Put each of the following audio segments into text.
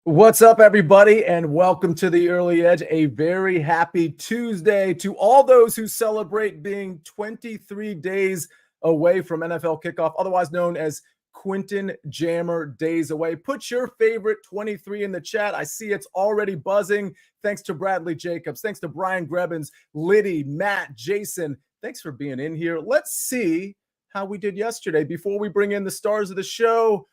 What's up, everybody, and welcome to the Early Edge. A very happy Tuesday to all those who celebrate being 23 days away from NFL kickoff, otherwise known as Quinton Jammer days away. Put your favorite 23 in the chat. I see it's already buzzing. Thanks to Bradley Jacobs. Thanks to Brian Grebbins, Liddy, Matt, Jason. Thanks for being in here. Let's see how we did yesterday before we bring in the stars of the show.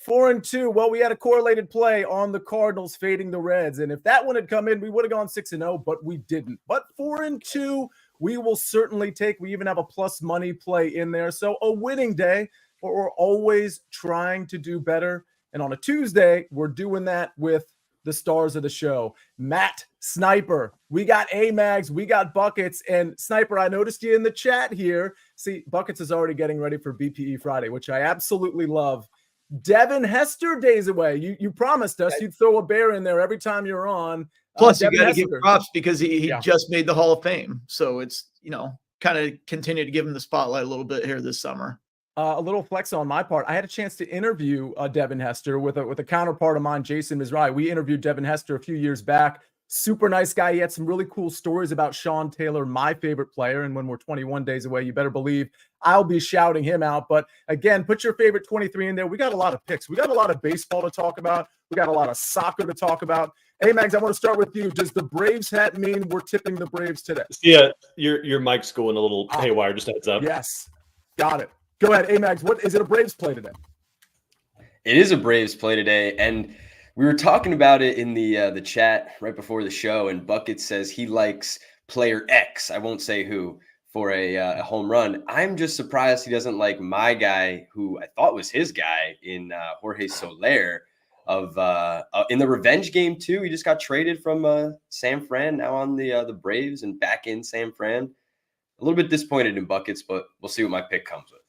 4-2. Well, we had a correlated play on the Cardinals fading the Reds. And if that one had come in, we would have gone 6-0, but we didn't. But 4-2, we will certainly take. We even have a plus money play in there. So a winning day, but we're always trying to do better. And on a Tuesday, we're doing that with the stars of the show. Matt Sniper. We got Amags. We got Buckets. And Sniper, I noticed you in the chat here. See, Buckets is already getting ready for BPE Friday, which I absolutely love. Devin Hester days away. You promised us you'd throw a bear in there every time you're on. Plus, you got to give props because he just made the Hall of Fame. So it's, kind of continue to give him the spotlight a little bit here this summer. A little flex on my part. I had a chance to interview Devin Hester with a counterpart of mine, Jason Mizrahi. We interviewed Devin Hester a few years back. Super nice guy. He had some really cool stories about Sean Taylor, my favorite player. And when we're 21 days away, you better believe I'll be shouting him out. But again, put your favorite 23 in there. We got a lot of picks. We got a lot of baseball to talk about. We got a lot of soccer to talk about. Hey, Mags, I want to start with you. Does the Braves hat mean we're tipping the Braves today? Yeah, your mic's going a little haywire. Just heads up. Yes. Got it. Go ahead. Hey, Mags, what is it a Braves play today? It is a Braves play today. And we were talking about it in the chat right before the show, and Bucket says he likes player X. I won't say who for a home run. I'm just surprised he doesn't like my guy, who I thought was his guy in Jorge Soler in the revenge game too. He just got traded from San Fran, now on the Braves and back in San Fran. A little bit disappointed in Buckets, but we'll see what my pick comes with.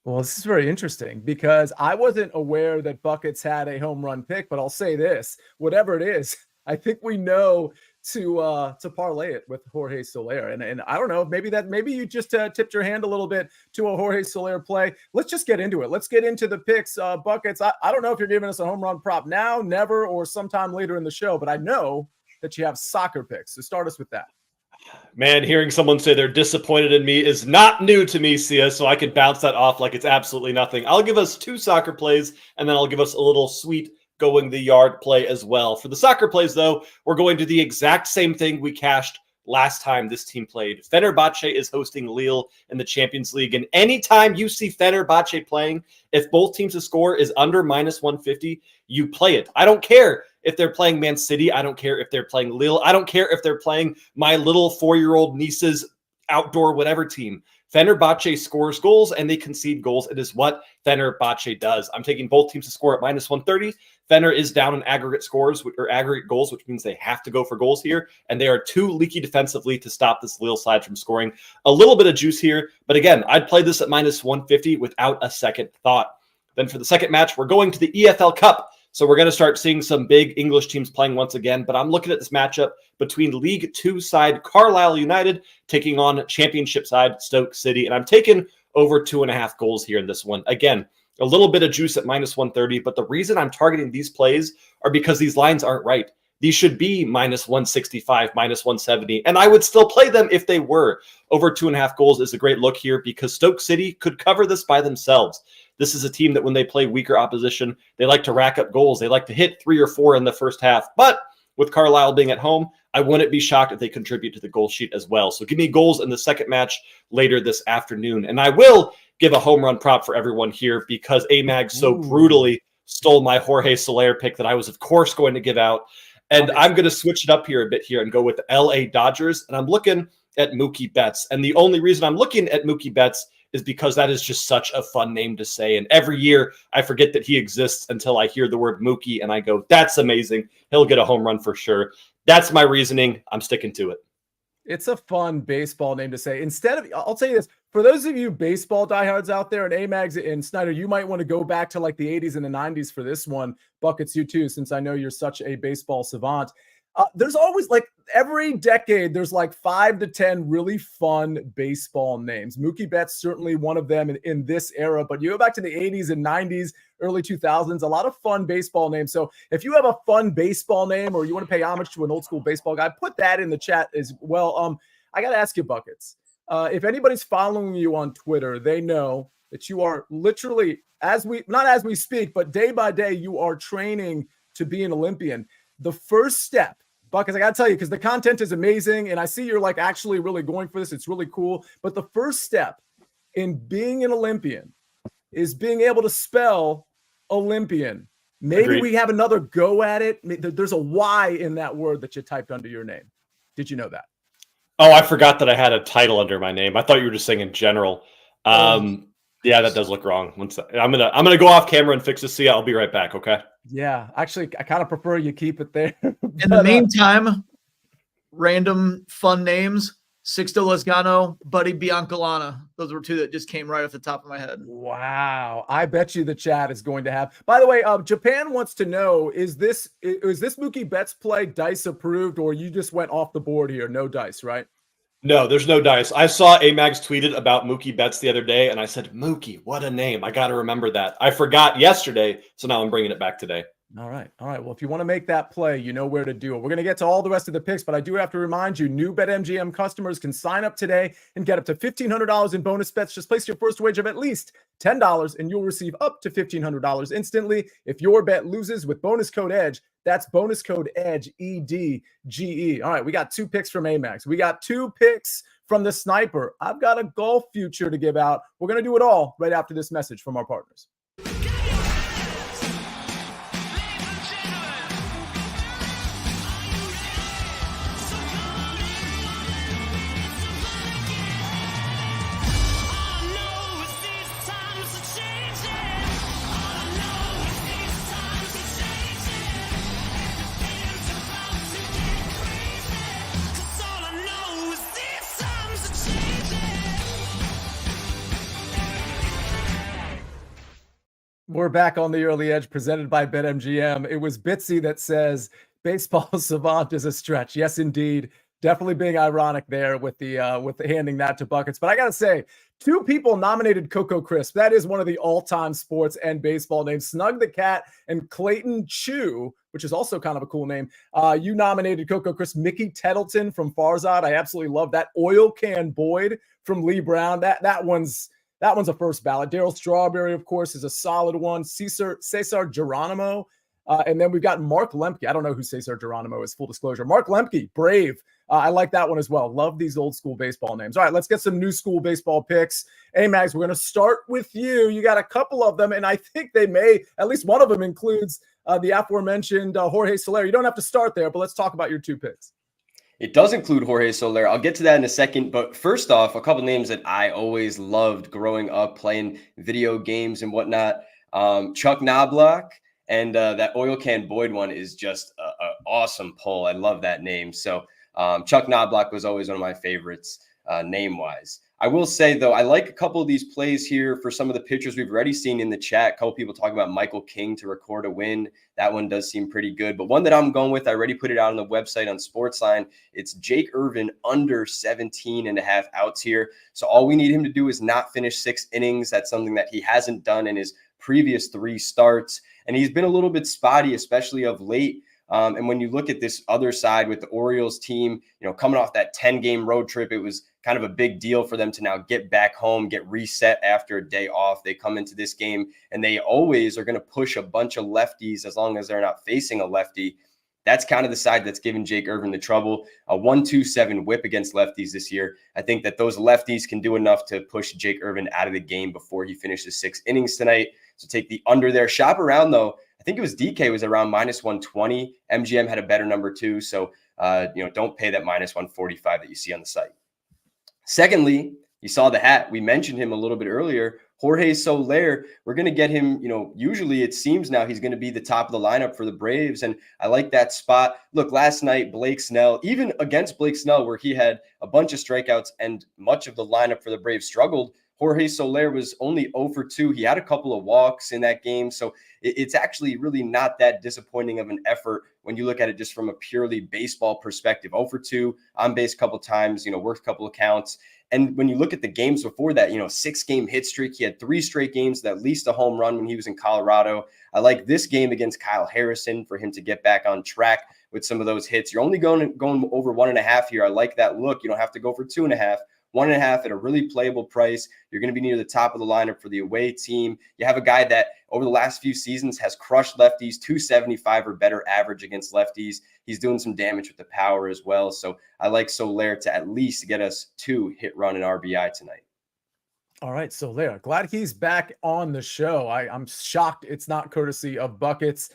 Well, this is very interesting because I wasn't aware that Buckets had a home run pick, but I'll say this, whatever it is, I think we know to parlay it with Jorge Soler. And I don't know, maybe you just tipped your hand a little bit to a Jorge Soler play. Let's just get into it. Let's get into the picks. Buckets, I don't know if you're giving us a home run prop now, never, or sometime later in the show, but I know that you have soccer picks. So start us with that. Man, hearing someone say they're disappointed in me is not new to me, Sia, so I could bounce that off like it's absolutely nothing. I'll give us 2 soccer plays, and then I'll give us a little sweet going the yard play as well. For the soccer plays, though, we're going to the exact same thing we cashed last time this team played. Fenerbahce is hosting Lille in the Champions League, and anytime you see Fenerbahce playing, if both teams to score is under -150, you play it. I don't care if they're playing Man City. I don't care if they're playing Lille. I don't care if they're playing my little 4-year-old niece's outdoor whatever team. Fenerbahce scores goals and they concede goals. It is what Fenerbahce does. I'm taking both teams to score at -130. Fener is down in aggregate scores or aggregate goals, which means they have to go for goals here. And they are too leaky defensively to stop this Lille side from scoring. A little bit of juice here. But again, I'd play this at -150 without a second thought. Then for the second match, we're going to the EFL Cup. So we're going to start seeing some big English teams playing once again. But I'm looking at this matchup between League 2 side Carlisle United taking on Championship side Stoke City. And I'm taking over 2.5 goals here in this one. Again, a little bit of juice at -130. But the reason I'm targeting these plays are because these lines aren't right. These should be -165, -170. And I would still play them if they were. Over 2.5 goals is a great look here because Stoke City could cover this by themselves. This is a team that when they play weaker opposition, they like to rack up goals. They like to hit 3 or 4 in the first half. But with Carlisle being at home, I wouldn't be shocked if they contribute to the goal sheet as well. So give me goals in the second match later this afternoon. And I will give a home run prop for everyone here because Amag so brutally stole my Jorge Soler pick that I was, of course, going to give out. And I'm going to switch it up here a bit here and go with the LA Dodgers. And I'm looking at Mookie Betts. And the only reason I'm looking at Mookie Betts is because that is just such a fun name to say. And every year I forget that he exists until I hear the word Mookie and I go, that's amazing. He'll get a home run for sure. That's my reasoning. I'm sticking to it. It's a fun baseball name to say. Instead of, I'll tell you this, for those of you baseball diehards out there, and Amags and Snyder, you might want to go back to like the 80s and the 90s for this one. Buckets, you too, since I know you're such a baseball savant. There's always like every decade, there's like 5 to 10 really fun baseball names. Mookie Betts, certainly one of them in this era, but you go back to the 80s and 90s, early 2000s. A lot of fun baseball names. So if you have a fun baseball name or you want to pay homage to an old school baseball guy, put that in the chat as well. I got to ask you, Buckets, if anybody's following you on Twitter, they know that you are literally, not as we speak, but day by day, you are training to be an Olympian. The first step, Buckets, I got to tell you, because the content is amazing, and I see you're like actually really going for this. It's really cool. But the first step in being an Olympian is being able to spell Olympian. Maybe Agreed. we have another go at it. There's a Y in that word that you typed under your name. Did you know that? Oh, I forgot that I had a title under my name. I thought you were just saying in general. Yeah, that does look wrong. I'm gonna go off camera and fix this. See, I'll be right back. Okay. Yeah, actually, I kind of prefer you keep it there. In the meantime, random fun names: Sixto Lezcano, Buddy Biancalana. Those were two that just came right off the top of my head. Wow, I bet you the chat is going to have. By the way, Japan wants to know: is this Mookie Betts play dice approved, or you just went off the board here? No dice, right? No, there's no dice. I saw Amags tweeted about Mookie Betts the other day, and I said, Mookie, what a name. I got to remember that. I forgot yesterday, so now I'm bringing it back today. All right. Well, if you want to make that play, you know where to do it. We're going to get to all the rest of the picks, but I do have to remind you, new BetMGM customers can sign up today and get up to $1,500 in bonus bets. Just place your first wager of at least $10, and you'll receive up to $1,500 instantly. If your bet loses with bonus code EDGE, that's bonus code EDGE, EDGE. All right, we got 2 picks from Amags. We got 2 picks from the Sniper. I've got a golf future to give out. We're going to do it all right after this message from our partners. We're back on the Early Edge presented by BetMGM. It was Bitsy that says baseball savant is a stretch. Yes, indeed. Definitely being ironic there with the handing that to Buckets. But I got to say, 2 people nominated Coco Crisp. That is one of the all-time sports and baseball names. Snug the Cat and Clayton Chu, which is also kind of a cool name. You nominated Coco Crisp. Mickey Tettleton from Farzad. I absolutely love that. Oil Can Boyd from Lee Brown. That one's a first ballot. Daryl Strawberry, of course, is a solid one. Cesar Geronimo. And then we've got Mark Lemke. I don't know who Cesar Geronimo is, full disclosure. Mark Lemke, Brave. I like that one as well. Love these old school baseball names. All right, let's get some new school baseball picks. Mags, we're going to start with you. You got a couple of them, and I think at least one of them includes the aforementioned Jorge Soler. You don't have to start there, but let's talk about your 2 picks. It does include Jorge Soler. I'll get to that in a second. But first off, a couple names that I always loved growing up playing video games and whatnot. Chuck Knobloch and that Oil Can Boyd one is just an awesome pull. I love that name. So Chuck Knobloch was always one of my favorites name-wise. I will say, though, I like a couple of these plays here for some of the pitchers we've already seen in the chat. A couple people talk about Michael King to record a win. That one does seem pretty good. But one that I'm going with, I already put it out on the website on SportsLine. It's Jake Irvin under 17.5 outs here. So all we need him to do is not finish 6 innings. That's something that he hasn't done in his previous 3 starts. And he's been a little bit spotty, especially of late. And when you look at this other side with the Orioles team, coming off that 10-game road trip, it was kind of a big deal for them to now get back home, get reset after a day off. They come into this game and they always are going to push a bunch of lefties as long as they're not facing a lefty. That's kind of the side that's given Jake Irvin the trouble. A 1.27 whip against lefties this year. I think that those lefties can do enough to push Jake Irvin out of the game before he finishes 6 innings tonight. So take the under there. Shop around, though. I think it was DK was around -120. MGM had a better number too. So, don't pay that -145 that you see on the site. Secondly, you saw the hat. We mentioned him a little bit earlier. Jorge Soler, we're going to get him, usually it seems now he's going to be the top of the lineup for the Braves. And I like that spot. Look, last night, Blake Snell, even against Blake Snell, where he had a bunch of strikeouts and much of the lineup for the Braves struggled, Jorge Soler was only 0 for 2. He had a couple of walks in that game. So it's actually really not that disappointing of an effort when you look at it just from a purely baseball perspective. 0 for 2, on base a couple times, worked a couple of counts. And when you look at the games before that, 6-game hit streak, he had 3 straight games with at least a home run when he was in Colorado. I like this game against Kyle Harrison for him to get back on track with some of those hits. You're only going over 1.5 here. I like that look. You don't have to go for 2.5. 1.5 at a really playable price. You're going to be near the top of the lineup for the away team. You have a guy that over the last few seasons has crushed lefties, 275 or better average against lefties. He's doing some damage with the power as well. So I like Soler to at least get us 2 hit run and RBI tonight. All right, Soler. Glad he's back on the show. I'm shocked it's not courtesy of Buckets.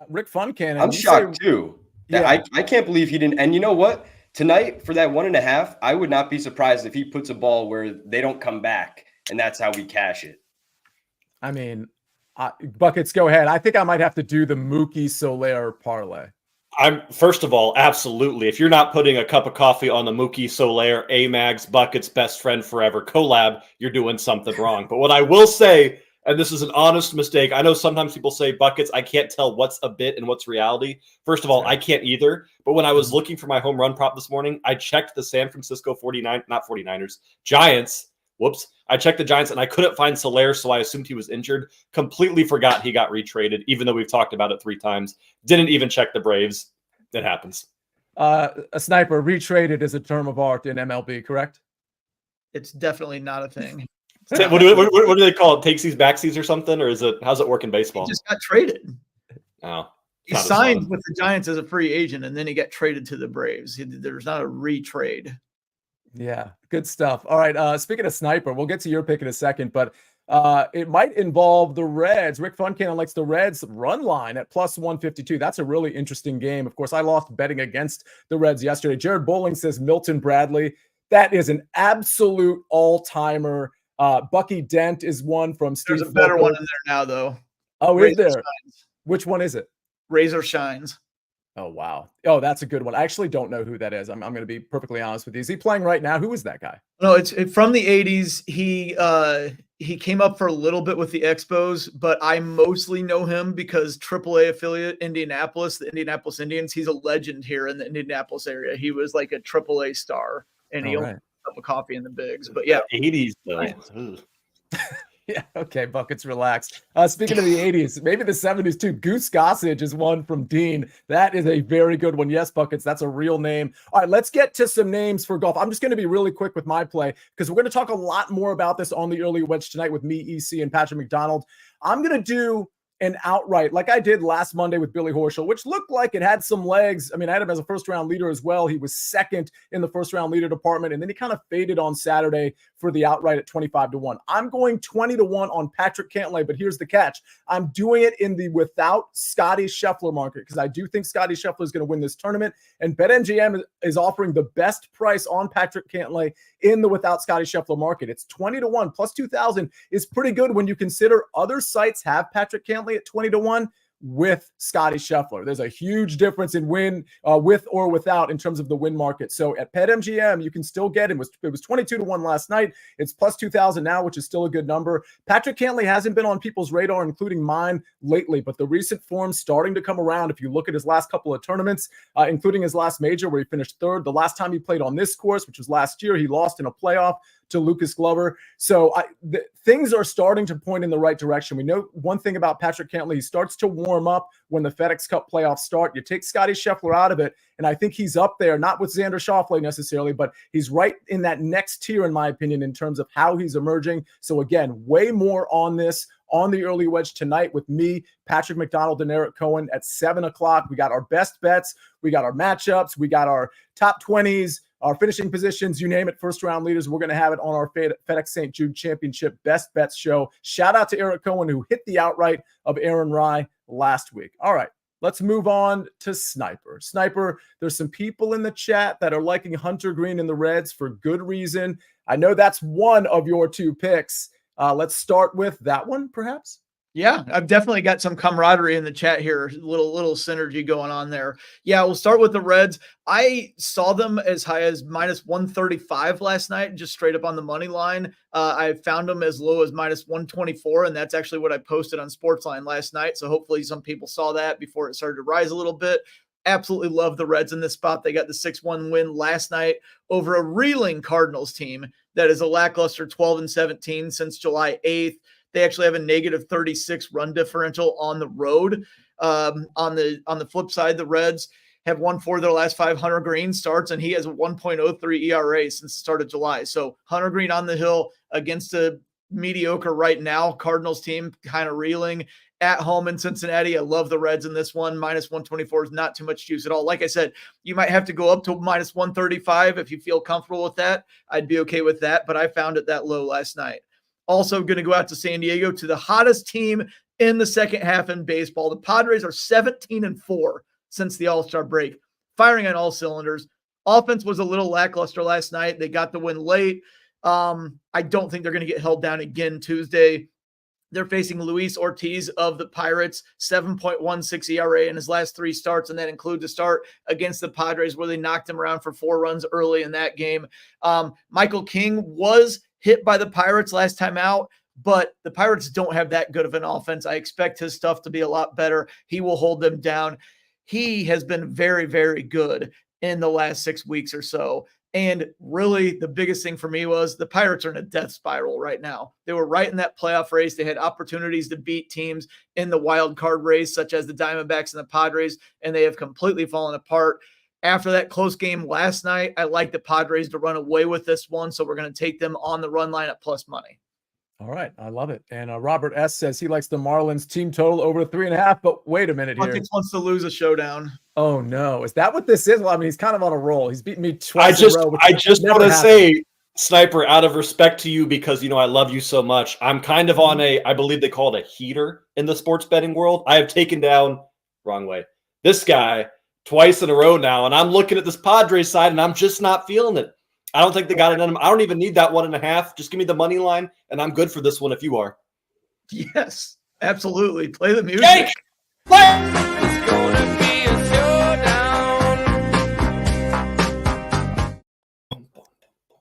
Rick Funcannon. I'm shocked too. Yeah. I can't believe he didn't. And you know what? Tonight, for that 1.5, I would not be surprised if he puts a ball where they don't come back, and that's how we cash it. I mean, Buckets, go ahead. I think I might have to do the Mookie Soler parlay. First of all, absolutely. If you're not putting a cup of coffee on the Mookie Soler, Amag's, Buckets, best friend forever collab, you're doing something wrong. But what I will say, and this is an honest mistake, I know sometimes people say, Buckets, I can't tell what's a bit and what's reality. First of all, I can't either. But when I was looking for my home run prop this morning, I checked the San Francisco 49ers, Giants. Whoops. I checked the Giants and I couldn't find Soler, so I assumed he was injured. Completely forgot he got retraded, even though we've talked about it 3 times. Didn't even check the Braves. It happens. A sniper, retraded is a term of art in MLB, correct? It's definitely not a thing. What do they call it? Takesies, backsies or something? Or how's it work in baseball? He just got traded. Oh. He signed with the Giants as a free agent, and then he got traded to the Braves. There's not a retrade. Yeah, good stuff. All right, speaking of sniper, we'll get to your pick in a second, but it might involve the Reds. Rick Funcannon likes the Reds run line at plus 152. That's a really interesting game. Of course, I lost betting against the Reds yesterday. Jared Bowling says Milton Bradley. That is an absolute all-timer. Bucky Dent is one from Steve. There's a better one in there now, though. Oh, Razor is there? Shines. Which one is it? Razor Shines. Oh, wow. Oh, that's a good one. I actually don't know who that is. I'm going to be perfectly honest with you. Is he playing right now? Who is that guy? No, it's from the 80s. He came up for a little bit with the Expos, but I mostly know him because AAA affiliate Indianapolis, the Indianapolis Indians, he's a legend here in the Indianapolis area. He was like a AAA star, and he owned a cup of coffee in the bigs. But yeah, 80s though. Yeah, okay, Buckets, relax. Speaking of the 80s, maybe the 70s too, Goose Gossage is one from Dean. That is a very good one. Yes, Buckets, that's a real name. All right, let's get to some names for golf. I'm just going to be really quick with my play because we're going to talk a lot more about this on the early wedge tonight with me, EC, and Patrick McDonald. I'm going to do an outright like I did last Monday with Billy Horschel, which looked like it had some legs. I mean, I had him as a first-round leader as well. He was second in the first-round leader department, and then he kind of faded on Saturday for the outright at 25-1. I'm going 20-1 on Patrick Cantlay, but here's the catch. I'm doing it in the without Scotty Scheffler market because I do think Scotty Scheffler is going to win this tournament, and BetMGM is offering the best price on Patrick Cantlay in the without Scotty Scheffler market. It's 20-1 plus 2,000 is pretty good when you consider other sites have Patrick Cantlay at 20-1 with Scotty Scheffler. There's a huge difference in win with or without in terms of the win market. So at BetMGM, you can still get him. It was 22-1 last night. It's plus 2,000 now, which is still a good number. Patrick Cantlay hasn't been on people's radar, including mine lately, but the recent form's starting to come around. If you look at his last couple of tournaments, including his last major where he finished third, the last time he played on this course, which was last year, he lost in a playoff to Lucas Glover. So things are starting to point in the right direction. We know one thing about Patrick Cantlay. He starts to warm up when the FedEx Cup playoffs start. You take Scotty Scheffler out of it, and I think he's up there, not with Xander Schauffele necessarily, but he's right in that next tier, in my opinion, in terms of how he's emerging. So again, way more on this on the early wedge tonight with me, Patrick McDonald, and Eric Cohen at 7 o'clock. We got our best bets. We got our matchups. We got our top 20s, our finishing positions, you name it, first-round leaders. We're going to have it on our FedEx St. Jude Championship Best Bets show. Shout out to Eric Cohen, who hit the outright of Aaron Rye last week. All right, let's move on to Sniper. Sniper, there's some people in the chat that are liking Hunter Green and the Reds for good reason. I know that's one of your 2 picks. Let's start with that one, perhaps. Yeah, I've definitely got some camaraderie in the chat here. Little synergy going on there. Yeah, we'll start with the Reds. I saw them as high as minus 135 last night, just straight up on the money line. I found them as low as minus 124, and that's actually what I posted on SportsLine last night. So hopefully some people saw that before it started to rise a little bit. Absolutely love the Reds in this spot. They got the 6-1 win last night over a reeling Cardinals team that is a lackluster 12-17 since July 8th. They actually have a negative 36 run differential on the road. On the flip side, the Reds have won 4 of their last 5 Hunter Green starts, and he has a 1.03 ERA since the start of July. So Hunter Green on the hill against a mediocre right now Cardinals team, kind of reeling. At home in Cincinnati, I love the Reds in this one. Minus 124 is not too much juice at all. Like I said, you might have to go up to minus 135 if you feel comfortable with that. I'd be okay with that, but I found it that low last night. Also going to go out to San Diego, to the hottest team in the second half in baseball. The Padres are 17-4 since the All-Star break, firing on all cylinders. Offense was a little lackluster last night. They got the win late. I don't think they're going to get held down again Tuesday. They're facing Luis Ortiz of the Pirates, 7.16 ERA in his last 3 starts, and that includes a start against the Padres where they knocked him around for 4 runs early in that game. Michael King was hit by the Pirates last time out, but the Pirates don't have that good of an offense. I expect his stuff to be a lot better. He will hold them down. He has been very, very good in the last 6 weeks or so. And really, the biggest thing for me was the Pirates are in a death spiral right now. They were right in that playoff race. They had opportunities to beat teams in the wild card race, such as the Diamondbacks and the Padres, and they have completely fallen apart. After that close game last night, I like the Padres to run away with this one, so we're going to take them on the run line at plus money. All right, I love it. And Robert S. says he likes the Marlins team total over 3.5, but wait a minute here. Buckets wants to lose a showdown. Oh, no. Is that what this is? Well, I mean, he's kind of on a roll. He's beaten me twice in a row. I just want to say, Sniper, out of respect to you, because, I love you so much, I'm kind of on I believe they call it a heater in the sports betting world. I have taken down, wrong way, this guy twice in a row now, and I'm looking at this Padres side, and I'm just not feeling it. I don't think they got it in them. I don't even need that 1.5. Just give me the money line, and I'm good for this one if you are. Yes, absolutely. Play the music. Jake! Play! It's gonna be a showdown.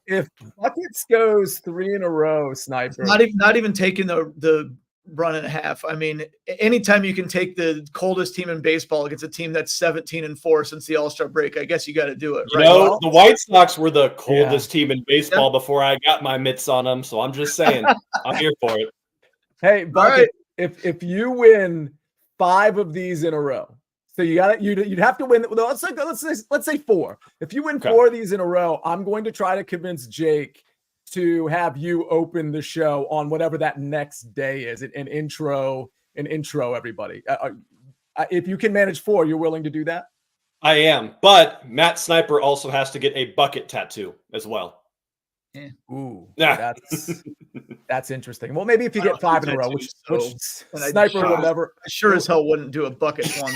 If Buckets goes 3 in a row, Sniper. Not even taking the run and a half. I mean, anytime you can take the coldest team in baseball against a team that's 17-4 since the All-Star break, I guess you got to do it. Right? The White Sox were the coldest team in baseball before I got my mitts on them. So I'm just saying, I'm here for it. Hey, Bucket, if you win 5 of these in a row, so you'd have to win. Well, let's say 4. If you win 4 of these in a row, I'm going to try to convince Jake to have you open the show on whatever that next day is, an intro, everybody. If you can manage 4, you're willing to do that? I am, but Matt Sniper also has to get a bucket tattoo as well. Yeah. Ooh, that's interesting. Well, maybe if you get 5 in a row, which Sniper will never. I sure as hell wouldn't do a bucket one.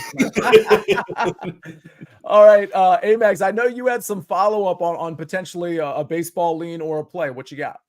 All right, Amags, I know you had some follow-up on potentially a baseball lean or a play. What you got?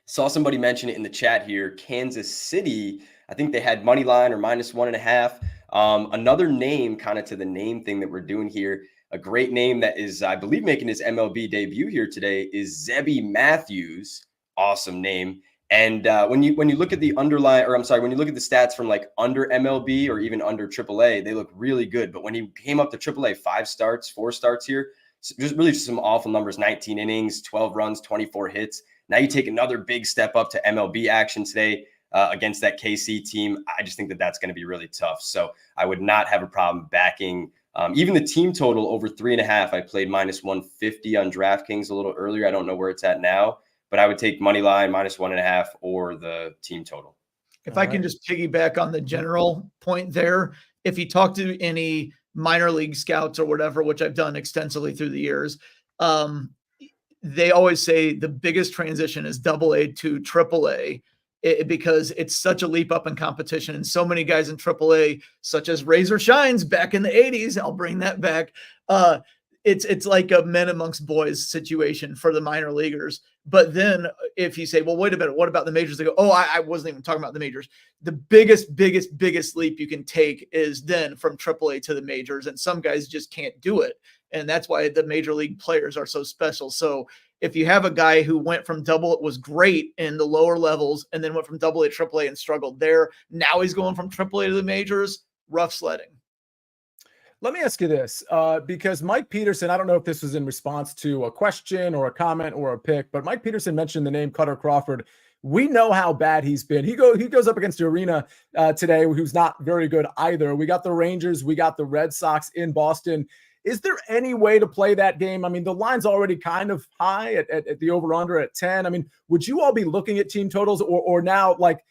Saw somebody mention it in the chat here. Kansas City, I think they had money line or minus 1.5. Another name, kind of to the name thing that we're doing here, a great name that is, I believe, making his MLB debut here today is Zebby Matthews. Awesome name. And when you look at the when you look at the stats from like under MLB or even under AAA, they look really good. But when he came up to AAA, 4 starts here, just some awful numbers: 19 innings, 12 runs, 24 hits. Now you take another big step up to MLB action today against that KC team. I just think that that's going to be really tough. So I would not have a problem backing even the team total over 3.5. I played minus 150 on DraftKings a little earlier. I don't know where it's at now, but I would take money line minus 1.5 or the team total. If I can just piggyback on the general point there, if you talk to any minor league scouts or whatever, which I've done extensively through the years, they always say the biggest transition is AA to AAA. Because it's such a leap up in competition. And so many guys in AAA, such as Razor Shines back in the 80s, I'll bring that back. it's like a men amongst boys situation for the minor leaguers. But then if you say, well, wait a minute, what about the majors? They go, oh, I wasn't even talking about the majors. The biggest leap you can take is then from AAA to the majors. And some guys just can't do it. And that's why the major league players are so special. So if you have a guy who went from was great in the lower levels and then went from AA to AAA and struggled there, now he's going from AAA to the majors, rough sledding. Let me ask you this, because Mike Peterson, I don't know if this was in response to a question or a comment or a pick, but Mike Peterson mentioned the name Cutter Crawford. We know how bad he's been. He goes up against the Arena today, who's not very good either. We got the Rangers, we got the Red Sox in Boston. Is there any way to play that game? I mean, the line's already kind of high at the over-under at 10. I mean, would you all be looking at team totals or now like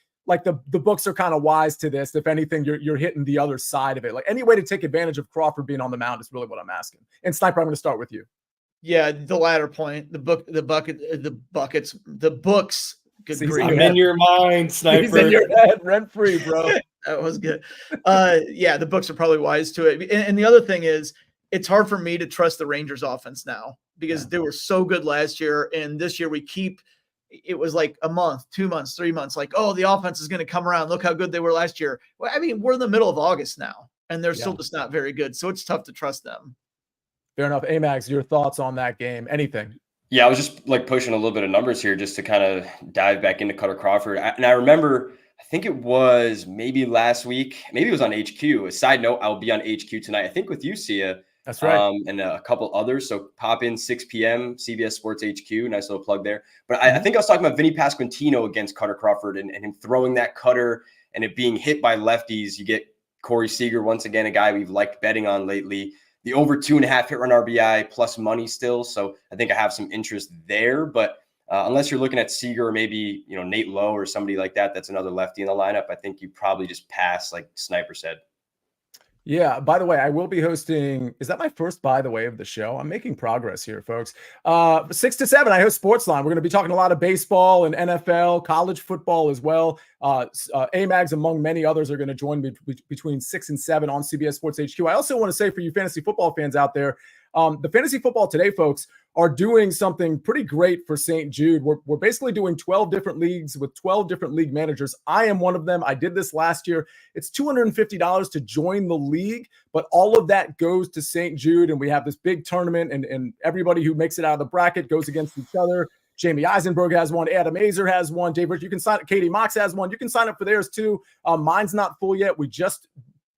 the books are kind of wise to this? If anything, you're hitting the other side of it. Like any way to take advantage of Crawford being on the mound is really what I'm asking. And Sniper, I'm going to start with you. Yeah, the latter point, the books. Good grief. I'm in your mind, Sniper. He's in your head, rent free, bro. That was good. Yeah, the books are probably wise to it. And the other thing is, it's hard for me to trust the Rangers offense now because they were so good last year. And this year it was like a month, 2 months, 3 months, like, oh, the offense is going to come around. Look how good they were last year. Well, I mean, we're in the middle of August now, and they're still just not very good. So it's tough to trust them. Fair enough. Amags, your thoughts on that game? Anything? Yeah, I was just like pushing a little bit of numbers here just to kind of dive back into Cutter Crawford. And I remember, I think it was maybe last week, maybe it was on HQ. A side note, I'll be on HQ tonight, I think with you, Sia. That's right. And a couple others. So pop in 6 p.m. CBS Sports HQ. Nice little plug there. But I think I was talking about Vinny Pasquantino against Cutter Crawford and him throwing that cutter and it being hit by lefties. You get Corey Seager, once again, a guy we've liked betting on lately. The over 2.5 hit run RBI plus money still. So I think I have some interest there. But unless you're looking at Seager or maybe, Nate Lowe or somebody like that, that's another lefty in the lineup, I think you probably just pass, like Sniper said. Yeah, by the way, I will be hosting, is that my first, by the way, of the show? I'm making progress here, folks. 6 to 7, I host SportsLine. We're going to be talking a lot of baseball and NFL, college football as well. Amags, among many others, are going to join me between 6 and 7 on CBS Sports HQ. I also want to say for you fantasy football fans out there, the Fantasy Football Today folks are doing something pretty great for St. Jude. We're basically doing 12 different leagues with 12 different league managers. I am one of them. I did this last year. It's $250 to join the league, but all of that goes to St. Jude, and we have this big tournament, and everybody who makes it out of the bracket goes against each other. Jamie Eisenberg has one. Adam Azer has one. Dave Rich, you can sign up. Katie Mox has one. You can sign up for theirs too. Mine's not full yet. We just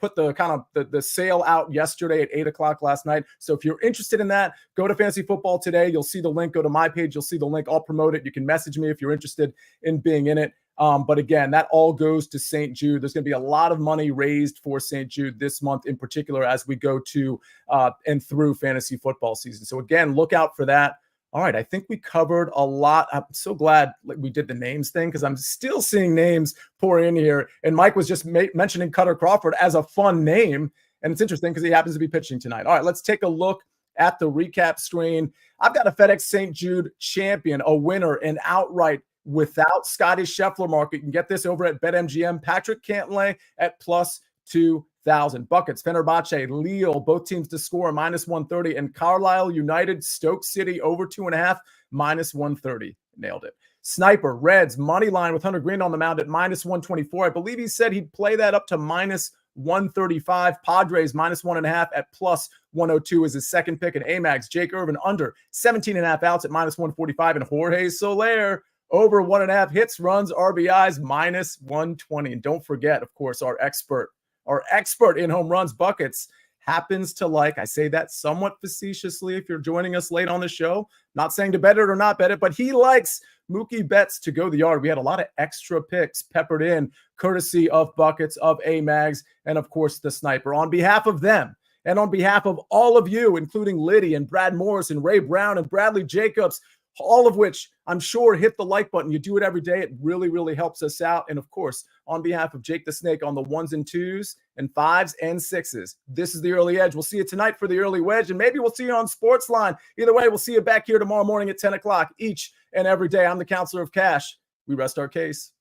put the sale out yesterday at 8:00 last night. So if you're interested in that, go to Fantasy Football Today. You'll see the link. Go to my page. You'll see the link. I'll promote it. You can message me if you're interested in being in it. But again, that all goes to St. Jude. There's going to be a lot of money raised for St. Jude this month in particular as we go to and through fantasy football season. So again, look out for that. All right, I think we covered a lot. I'm so glad we did the names thing because I'm still seeing names pour in here. And Mike was just mentioning Cutter Crawford as a fun name. And it's interesting because he happens to be pitching tonight. All right, let's take a look at the recap screen. I've got a FedEx St. Jude champion, a winner, and outright without Scotty Scheffler market. You can get this over at BetMGM. Patrick Cantlay at plus 2,000. Buckets, Fenerbahce, Lille, both teams to score -130, and Carlisle United, Stoke City over 2.5, -130. Nailed it. Sniper, Reds, money line with Hunter Green on the mound at -124. I believe he said he'd play that up to -135. Padres -1.5 at +102 is his second pick. And Amags, Jake Irvin under 17.5 outs at -145. And Jorge Soler over 1.5 hits, runs, RBIs -120. And don't forget, of course, our expert in home runs, Buckets, happens to like, I say that somewhat facetiously if you're joining us late on the show, not saying to bet it or not bet it, but he likes Mookie Betts to go the yard. We had a lot of extra picks peppered in, courtesy of Buckets, of Amags, and of course the Sniper. On behalf of them, and on behalf of all of you, including Liddy and Brad Morris and Ray Brown and Bradley Jacobs, all of which I'm sure hit the like button. You do it every day. It really, really helps us out. And of course, on behalf of Jake the Snake on the 1s and 2s and 5s and 6s, this is the Early Edge. We'll see you tonight for the Early Wedge, and maybe we'll see you on SportsLine. Either way, we'll see you back here tomorrow morning at 10 o'clock each and every day. I'm the Counselor of Cash. We rest our case.